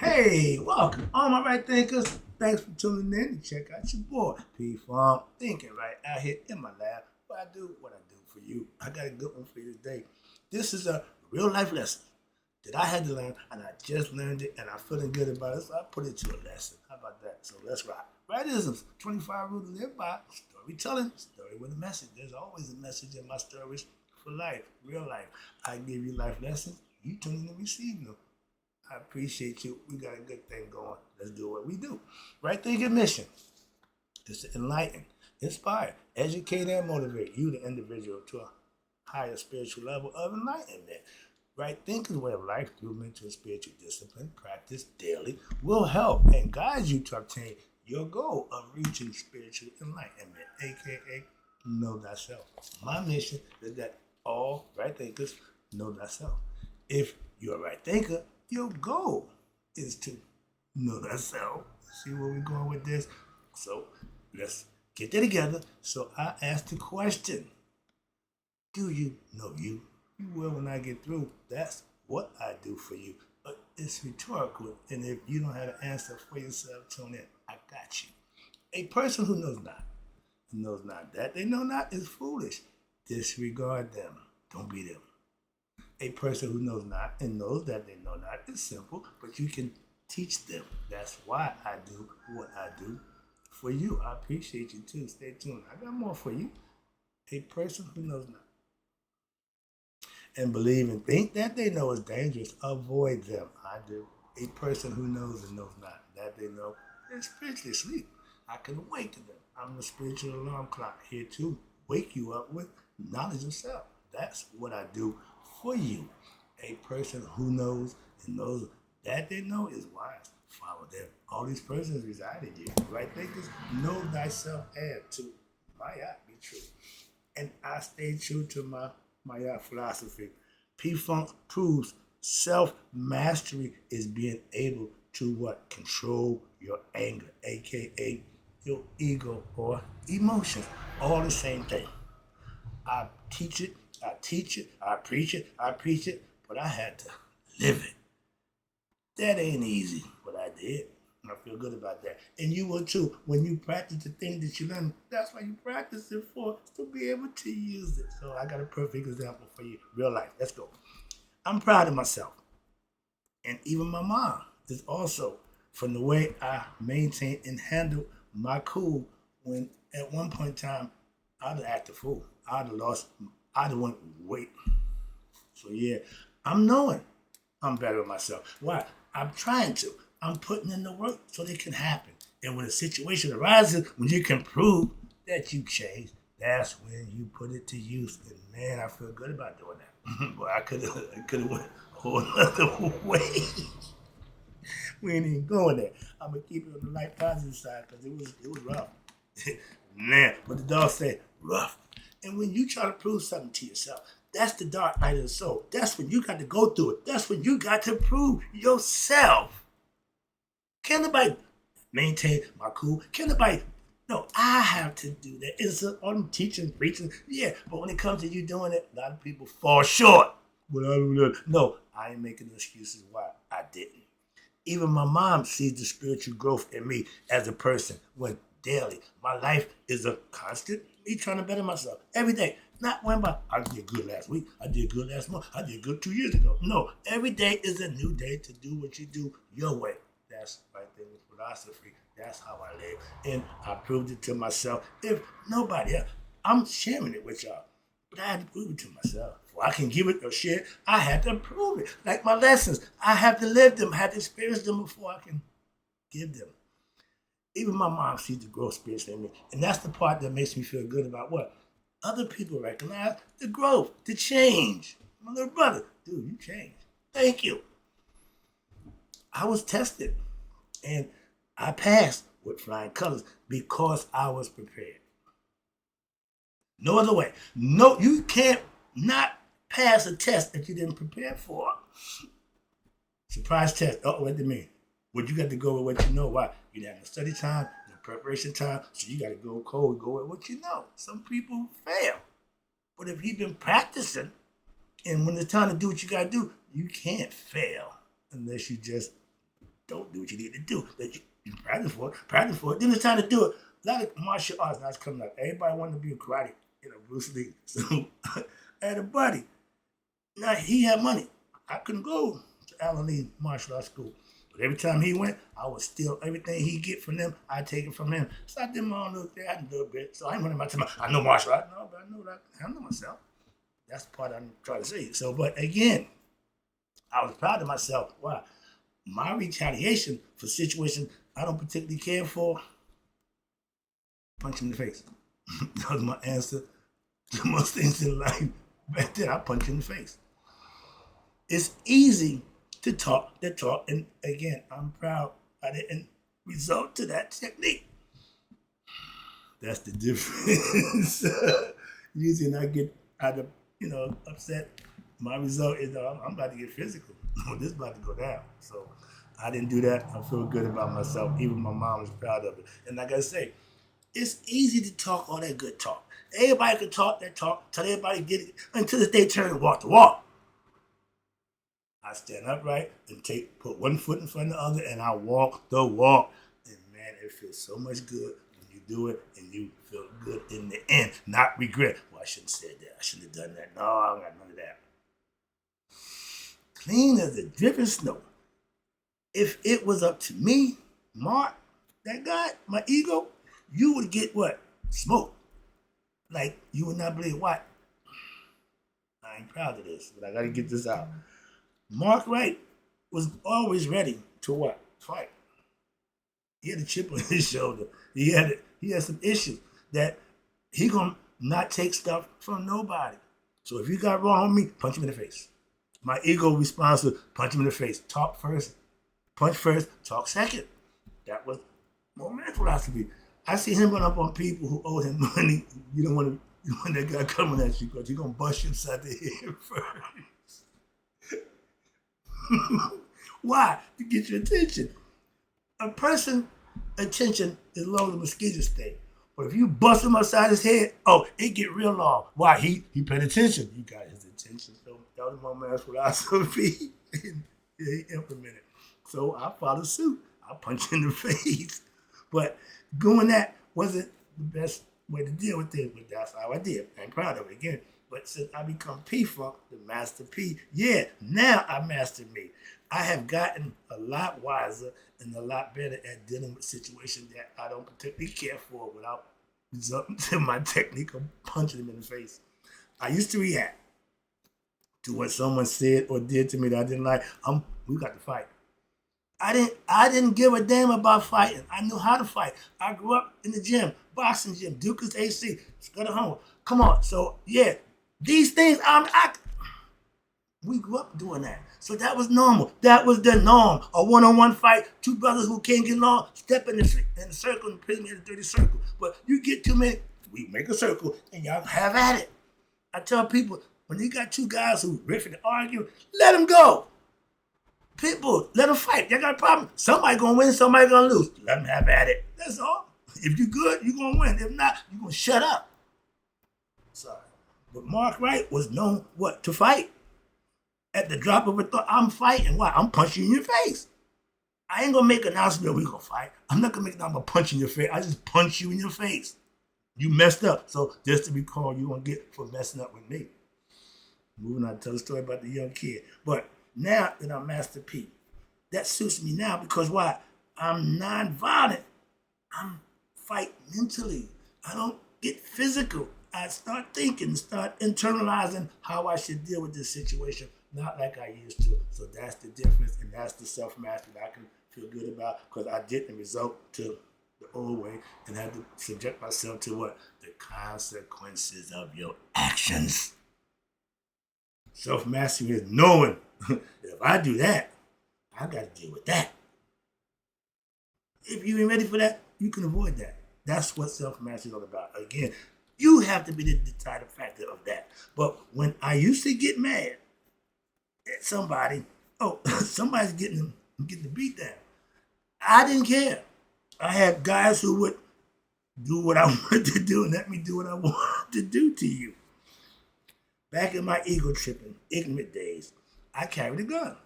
Hey, welcome, all my right thinkers. Thanks for tuning in to check out your boy, P Farm, thinking right out here in my lab. What I do for you. I got a good one for you today. This is a real life lesson that I had to learn, and I just learned it, and I'm feeling good about it, so I put it to a lesson. How about that? So let's rock. Rightisms, 25 rules to live by, storytelling, story with a message. There's always a message in my stories for life, real life. I give you life lessons. You tune in and receive them. I appreciate you. We got a good thing going. Let's do what we do. Right thinking mission is to enlighten, inspire, educate, and motivate you, the individual, to a higher spiritual level of enlightenment. Right thinking's way of life through mental and spiritual discipline, practice daily, will help and guide you to obtain your goal of reaching spiritual enlightenment, aka know thyself. My mission is that all right thinkers know thyself. If you're a right thinker, your goal is to know thyself. See where we're going with this? So let's get that together. So I asked the question, do you know you? You will when I get through. That's what I do for you. But it's rhetorical, and if you don't have an answer for yourself, tune in. I got you. A person who knows not that they know not is foolish. Disregard them. Don't be them. A person who knows not and knows that they know not is simple, but you can teach them. That's why I do what I do for you. I appreciate you too. Stay tuned. I got more for you. A person who knows not and believe and think that they know is dangerous, avoid them. I do. A person who knows and knows not that they know is spiritually asleep. I can awaken them. I'm the spiritual alarm clock here to wake you up with knowledge of self. That's what I do for you. A person who knows and knows that they know is wise. Follow them. All these persons reside in you. Right thinkers, know thyself and to Maya be true. And I stay true to my Maya philosophy. P Funk proves self-mastery is being able to what? Control your anger, aka your ego or emotions. All the same thing. I teach it, I preach it, but I had to live it. That ain't easy, but I did. And I feel good about that. And you will too. When you practice the thing that you learn, that's why you practice it for, to be able to use it. So I got a perfect example for you. Real life. Let's go. I'm proud of myself. And even my mom is also from the way I maintain and handle my cool when at one point in time I'd have acted a fool. I'd have lost, I'd have went weight. So yeah, I'm knowing I'm better with myself. Why? I'm trying to. I'm putting in the work so it can happen. And when a situation arises, when you can prove that you changed, that's when you put it to use. And man, I feel good about doing that. Boy, I could have went a whole other way. We ain't even going there. I'm gonna keep it on the light positive side because it was rough. Man, but the dog said rough. And when you try to prove something to yourself, that's the dark night of the soul. That's when you got to go through it. That's when you got to prove yourself. Can nobody maintain my cool? Can nobody? No, I have to do that. I'm teaching, preaching, yeah. But when it comes to you doing it, a lot of people fall short. But I don't know. No, I ain't making excuses why I didn't. Even my mom sees the spiritual growth in me as a person when daily. My life is a constant me trying to better myself every day. Not one by I did good last week, I did good last month, I did good 2 years ago. No, every day is a new day to do what you do your way. That's right there with philosophy. That's how I live. And I proved it to myself. If nobody else, I'm sharing it with y'all. But I had to prove it to myself. Before I can give it or share, I had to prove it. Like my lessons, I have to live them, have to experience them before I can give them. Even my mom sees the growth spiritually in me. And that's the part that makes me feel good about what? Other people recognize the growth, the change. My little brother, dude, you changed. Thank you. I was tested and I passed with flying colors because I was prepared. No other way. No, you can't not pass a test that you didn't prepare for. Surprise test. Oh, what do you mean? Well, you got to go with what you know. Why? You didn't have no study time, no preparation time, so you got to go cold, go with what you know. Some people fail. But if you've been practicing, and when it's time to do what you got to do, you can't fail unless you just don't do what you need to do. That you practice for it. Then it's time to do it. A lot of martial arts now is coming up. Everybody wanted to be a karate, Bruce Lee. So I had a buddy. Now he had money. I couldn't go to Alan Lee martial arts school. But every time he went, I would steal everything he get from them. I take it from him. So I did my own little thing. I did a little bit. So I ain't running my time. I know martial arts. No, but I know myself. That's the part I'm trying to say. So, but again, I was proud of myself. Why? My retaliation for situations I don't particularly care for, punch him in the face. That was my answer to most things in life. Back then, I punch you in the face. It's easy to talk the talk, and again, I'm proud I didn't resort to that technique. That's the difference. Usually, when I get out of upset, my result is I'm about to get physical. This is about to go down. So I didn't do that. I feel good about myself. Even my mom was proud of it. And like I say, it's easy to talk all that good talk. Everybody can talk that talk till everybody get it until it's their turn to walk the walk. I stand upright and put one foot in front of the other, and I walk the walk. And man, it feels so much good when you do it, and you feel good in the end, not regret. Well, I shouldn't have said that. I shouldn't have done that. No, I don't got none of that. Clean as the driven snow. If it was up to me, Mark, that guy, my ego, you would get what? Smoke. Like, you would not believe what? I ain't proud of this, but I gotta get this out. Mark Wright was always ready to what? Fight. He had a chip on his shoulder. He had some issues that he gonna not take stuff from nobody. So if you got wrong on me, punch him in the face. My ego responds to punch him in the face. Talk first, punch first, talk second. That was my philosophy. I see him run up on people who owe him money. You don't want that guy coming at you because he's gonna bust you inside the head first. Why? To get your attention. A person's attention is long as a mosquito sting. But if you bust him upside his head, it get real long. Why? He paid attention. You got his attention. So that was my man's philosophy. And he implemented. So I followed suit. I punched in the face. But doing that wasn't the best way to deal with it. But that's how I did. I'm proud of it again. But since I become P-Funk, the Master P, now I mastered me. I have gotten a lot wiser and a lot better at dealing with situations that I don't particularly care for without resorting to my technique of punching them in the face. I used to react to what someone said or did to me that I didn't like. We got to fight. I didn't give a damn about fighting. I knew how to fight. I grew up in the gym, boxing gym, Dukas AC, Scudder Home. Come on. So these things we grew up doing that. So that was normal. That was the norm. A one-on-one fight, two brothers who can't get along, step in the circle and put me in the dirty circle. But you get too many, we make a circle and y'all have at it. I tell people, when you got two guys who riffing and arguing, let them go. Pitbull, let them fight. Y'all got a problem? Somebody gonna win, somebody gonna lose. Let them have at it. That's all. If you're good, you're gonna win. If not, you're gonna shut up. Sorry. But Mark Wright was known to fight. At the drop of a thought, I'm fighting. Why? I'm punching you in your face. I ain't gonna make an announcement we gonna fight. I'm not gonna make an announcement punch in your face. I just punch you in your face. You messed up. So just to be called, you gonna get for messing up with me. Moving on to tell the story about the young kid. But now that I'm Master P, that suits me now because why? I'm non-violent. I'm fight mentally. I don't get physical. I start thinking, start internalizing how I should deal with this situation, not like I used to. So that's the difference, and that's the self-mastery that I can feel good about because I didn't resort to the old way and had to subject myself to what? The consequences of your actions. Self-mastery is knowing if I do that, I got to deal with that. If you ain't ready for that, you can avoid that. That's what self-mastery is all about. Again, you have to be the deciding factor of that. But when I used to get mad at somebody, somebody's getting the beat down. I didn't care. I had guys who would do what I wanted to do and let me do what I wanted to do to you. Back in my ego tripping, ignorant days, I carried a gun.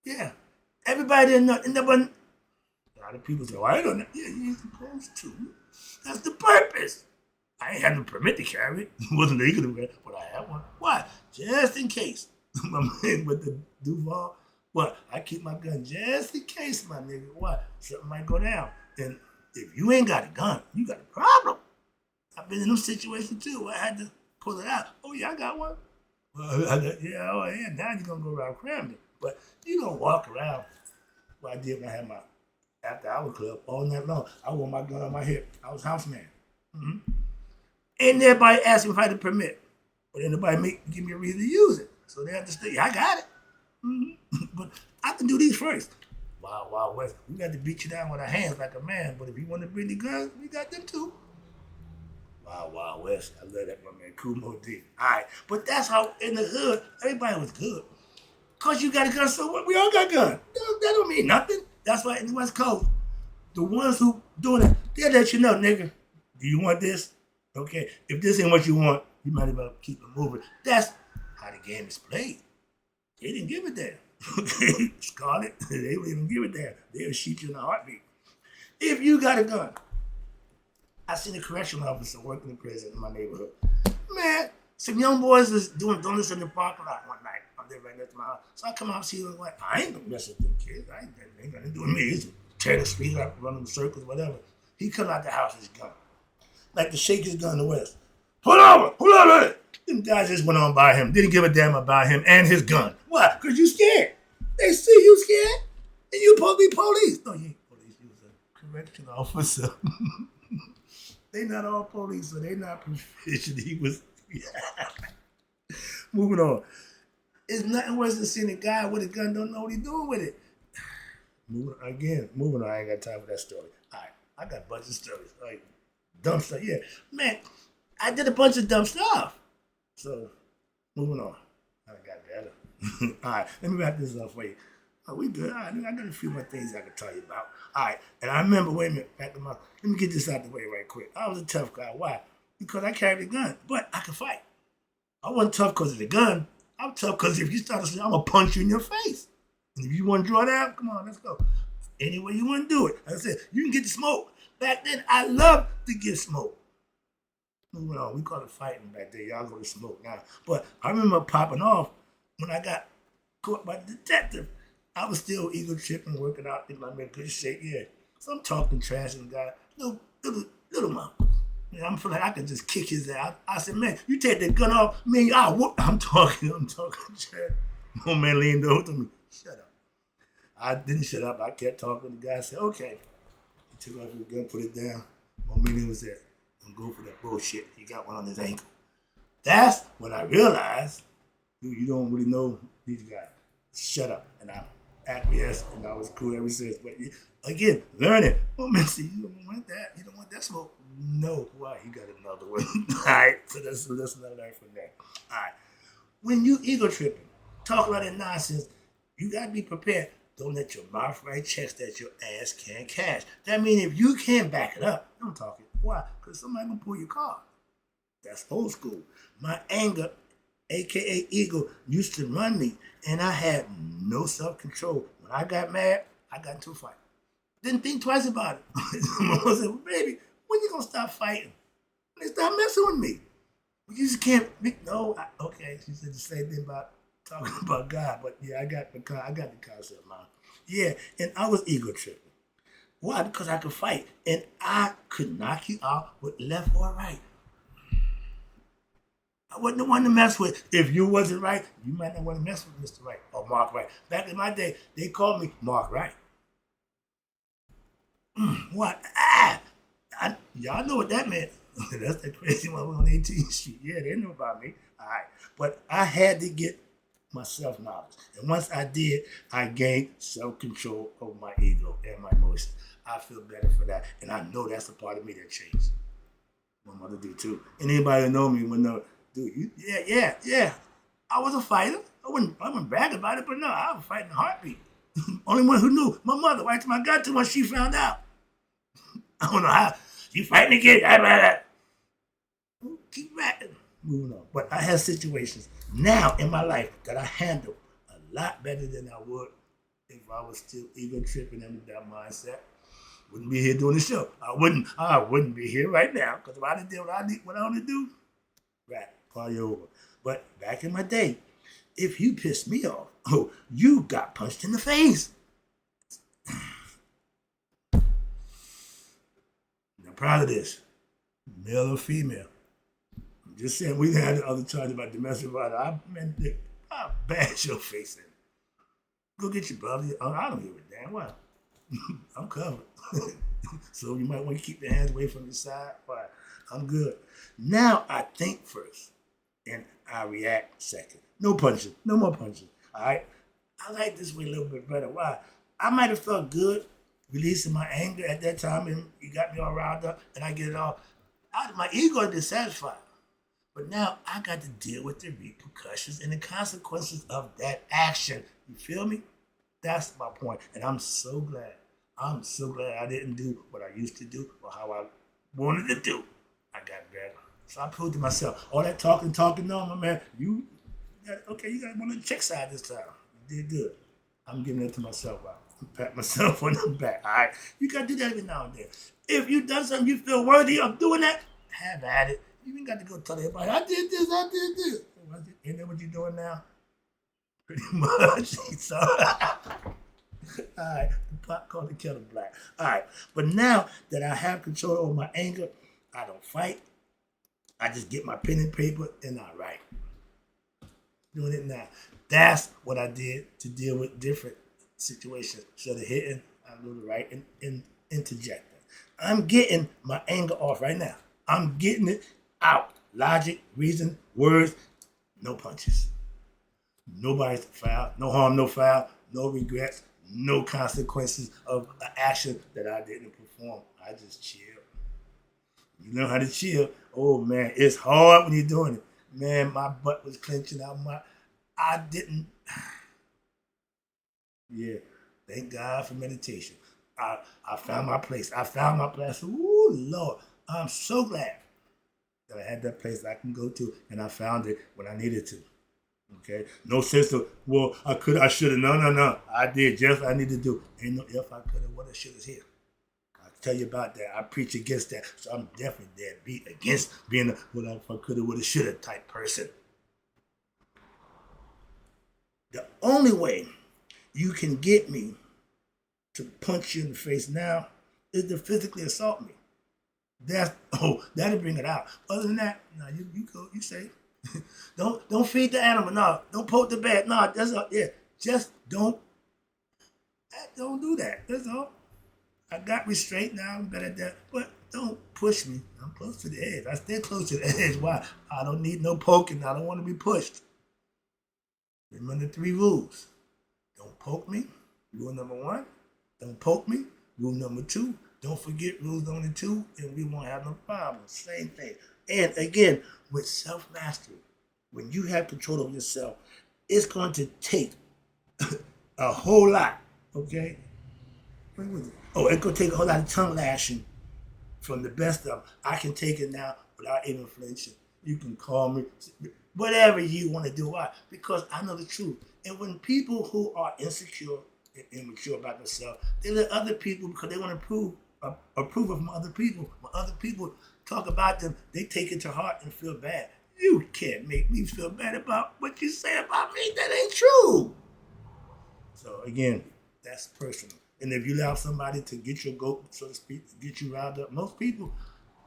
Yeah. Everybody didn't know. And there wasn't, a lot of people say, well, I don't know. Yeah, you're supposed to. That's the purpose. I ain't had no permit to carry it. It wasn't legal to carry it, but I had one. Why? Just in case. My man with the Duval. What? I keep my gun just in case, my nigga. What? Something might go down. And if you ain't got a gun, you got a problem. I've been in those situations too where I had to pull it out. Oh, yeah, I got one. Yeah, oh, yeah, now you're going to go around cramming. But you don't walk around. What I did when I had my after hour club all night long. I wore my gun on my hip. I was house man. Mm-hmm. Ain't everybody asked me if I had a permit. But ain't nobody give me a reason to use it. So they understood, yeah, I got it. Mm-hmm. But I can do these first. Wow, West. We got to beat you down with our hands like a man. But if you want to bring the guns, we got them too. Wow, West. I love that, my man. Kumo D. All right. But that's how in the hood, everybody was good. Because you got a gun, so what? We all got guns. That don't mean nothing. That's why in the West Coast, the ones who doing it, they'll let you know, nigga, do you want this? Okay. If this ain't what you want, you might as well keep it moving. That's how the game is played. They didn't give it there. Okay. Scarlet, they wouldn't even give it there. They'll shoot you in a heartbeat. If you got a gun, I seen a correctional officer working in prison in my neighborhood. Man, some young boys was doing donuts in the parking lot one night. I live right next to my house. So I come out and see them like, I ain't gonna mess with them kids. I ain't gonna do me. He's tear the street up, run in circles, whatever. He come out the house with his gun. Like to shake his gun in the West. Pull over. Them guys just went on by him. Didn't give a damn about him and his gun. Why? Because you scared. They see you scared. And you supposed to be police. No, you ain't police. You was a correctional officer. They not all police, so they not proficient. He was, yeah. Moving on. It's nothing worse than seeing a guy with a gun don't know what he's doing with it. Moving on. I ain't got time for that story. All right, I got a bunch of stories. Like, dumb stuff. Yeah, man, I did a bunch of dumb stuff. So, moving on. I got better. All right, let me wrap this up for you. Oh, we good. All right, I got a few more things I can tell you about. All right, and I remember, wait a minute, let me get this out the way right quick. I was a tough guy. Why? Because I carried a gun, but I could fight. I wasn't tough because of the gun. I'm tough because if you start to say, I'm going to punch you in your face. And if you want to draw that, come on, let's go. Any way you want to do it. Like I said, you can get the smoke. Back then, I loved to get smoke. Moving on, we call it fighting back there. Y'all go to smoke now. But I remember popping off when I got caught by the detective. I was still ego tripping, working out in my good shape, yeah. So I'm talking trash and guy, little mouth. And I'm feeling like I can just kick his ass. I said, man, you take that gun off, man, I'll whoop. I'm talking trash. My man leaned over to me, shut up. I didn't shut up. I kept talking. The guy said, okay. He took off his gun, put it down. My man was there. Don't go for that bullshit. He got one on his ankle. That's when I realized, dude, you don't really know these guys. Shut up. And I acquiesced, and I was cool ever since. But again, learning. Oh, man, see, you don't want that. You don't want that smoke. No. Why? He got another one. All right. So that's another learn from that. All right. When you ego tripping, talk about that nonsense, you got to be prepared. Don't let your mouth write checks that your ass can't cash. That means if you can't back it up, don't talk it. Why? Because somebody going to pull your card. That's old school. My anger, a.k.a. ego, used to run me, and I had no self-control. When I got mad, I got into a fight. Didn't think twice about it. My mom said, well, baby, when you going to stop fighting? When they stop messing with me? You just can't, no, okay. She said the same thing about talking about God, but yeah, I got the concept, man. Yeah, and I was ego tripping. Why? Because I could fight, and I could knock you out with left or right. I wasn't the one to mess with. If you wasn't right, you might not want to mess with Mr. Right or Mark Right. Back in my day, they called me Mark Right. What? Y'all know what that meant. That's that crazy one on 18th Street. Yeah, they knew about me. All right. But I had to get my self-knowledge. And once I did, I gained self-control over my ego and my emotions. I feel better for that. And I know that's a part of me that changed. My mother did too. And anybody that know me would know, dude, yeah. I was a fighter. I wouldn't brag about it, but no, I was fighting a heartbeat. Only one who knew, my mother, right till I got to when she found out. I don't know how. She fighting again. Keep rapping. Moving on. But I have situations now in my life that I handle a lot better than I would if I was still ego tripping and with that mindset, wouldn't be here doing the show. I wouldn't be here right now because if I didn't do what I want to do, right, party over. But back in my day, if you pissed me off, oh, you got punched in the face. I'm proud of this, male or female. I'm just saying we had the other charge about domestic violence. I'll bash your face in. Go get your brother. I don't give a damn. What? I'm covered. So you might want to keep your hands away from your side. Why? I'm good. Now I think first and I react second. No punching. No more punching. All right? I like this way a little bit better. Why? I might have felt good releasing my anger at that time and you got me all riled up and I get it all. My ego is dissatisfied. But now I got to deal with the repercussions and the consequences of that action. You feel me? That's my point. And I'm so glad I didn't do what I used to do or how I wanted to do. I got better. So I proved to myself, all that talking, no, my man, you got one on the check side this time. You did good. I'm giving it to myself out. Pat myself on the back. All right. You got to do that every now and then. If you've done something you feel worthy of doing that, have at it. You ain't got to go tell everybody, I did this. Ain't that what you're doing now? Pretty much. So, all right. The pot called the kettle black. All right. But now that I have control over my anger, I don't fight. I just get my pen and paper and I write. Doing it now. That's what I did to deal with different situations. Instead of hitting, I do the right and interjecting. I'm getting my anger off right now. I'm getting it out. Logic, reason, words, no punches. Nobody's foul, no harm, no foul, no regrets, no consequences of an action that I didn't perform. I just chill. You know how to chill. Oh man, it's hard when you're doing it. Man, my butt was clenching out. I didn't. Yeah, thank God for meditation. I found my place. Ooh, Lord, I'm so glad that I had that place I can go to, and I found it when I needed to. Okay, no sense of I should have. No. I did just what I needed to do. Ain't no if I could have, woulda, shoulda here. I'll tell you about that. I preach against that, so I'm definitely deadbeat against being a if I coulda, woulda, shoulda type person. The only way you can get me to punch you in the face now is to physically assault me. That'll bring it out. Other than that, no, you go, you say, don't feed the animal, no, don't poke the bear, no, that's all, yeah, just don't do that, that's all. I got restraint now, I'm better at that, but don't push me. I'm close to the edge. I stay close to the edge. Why? I don't need no poking. I don't want to be pushed. Remember the 3 rules. Don't poke me. Rule number 1. Don't poke me. Rule number 2. Don't forget rules number 2, and we won't have no problems. Same thing. And again, with self-mastery, when you have control of yourself, it's going to take a whole lot, okay? It's going to take a whole lot of tongue lashing from the best of them. I can take it now without even flinching. You can call me, whatever you want to do. Why? Because I know the truth. And when people who are insecure and immature about themselves, they let other people, because they want to approve of other people. When other people talk about them, they take it to heart and feel bad. You can't make me feel bad about what you say about me. That ain't true. So again, that's personal. And if you allow somebody to get your goat, so to speak, to get you riled up, most people,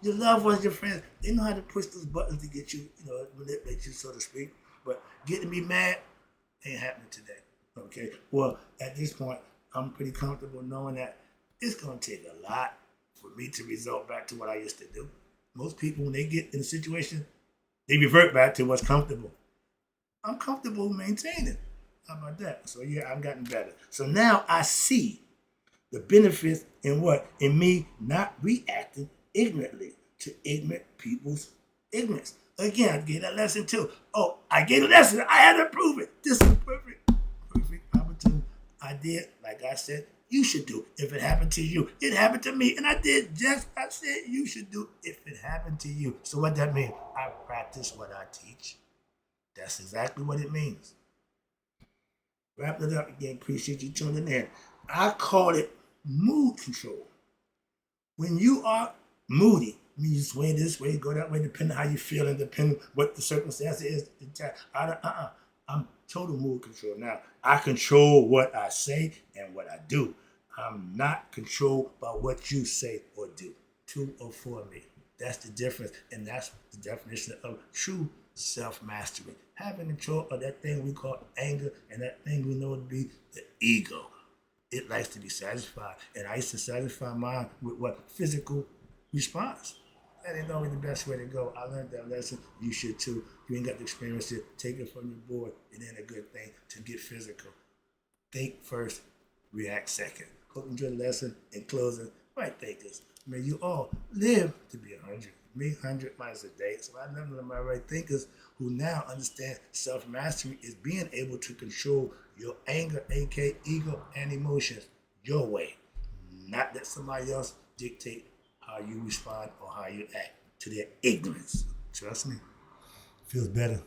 your loved ones, your friends, they know how to push those buttons to get you, manipulate you, so to speak. But getting me mad ain't happening today. Okay? Well, at this point, I'm pretty comfortable knowing that it's going to take a lot for me to result back to what I used to do. Most people, when they get in a situation, they revert back to what's comfortable. I'm comfortable maintaining. How about that? So yeah, I've gotten better. So now I see the benefits in what? In me not reacting ignorantly to ignorant people's ignorance. Again, I gave that lesson too. I gave a lesson. I had to prove it. This is perfect opportunity. I did, like I said, you should do. If it happened to you, it happened to me. And I did just I said you should do if it happened to you. So what that means? I practice what I teach. That's exactly what it means. Wrap it up again. Appreciate you tuning in. I call it mood control. When you are moody, I mean, you sway this way, go that way, depending on how you feeling, depending what the circumstance is. I'm total mood control. Now, I control what I say and what I do. I'm not controlled by what you say or do to or for me. That's the difference, and that's the definition of true self-mastery. Having control of that thing we call anger and that thing we know to be the ego. It likes to be satisfied, and I used to satisfy mine with what? Physical response. That ain't always the best way to go. I learned that lesson. You should too. You ain't got to experience it. Take it from your board. It ain't a good thing to get physical. Think first, react second. Hope you enjoyed the lesson. In closing, right thinkers. May you all live to be 100. Me, 100 miles a day. So I remember to my right thinkers who now understand self-mastery is being able to control your anger, aka ego, and emotions your way. Not let somebody else dictate how you respond or how you act to their ignorance. Trust me. Feels better.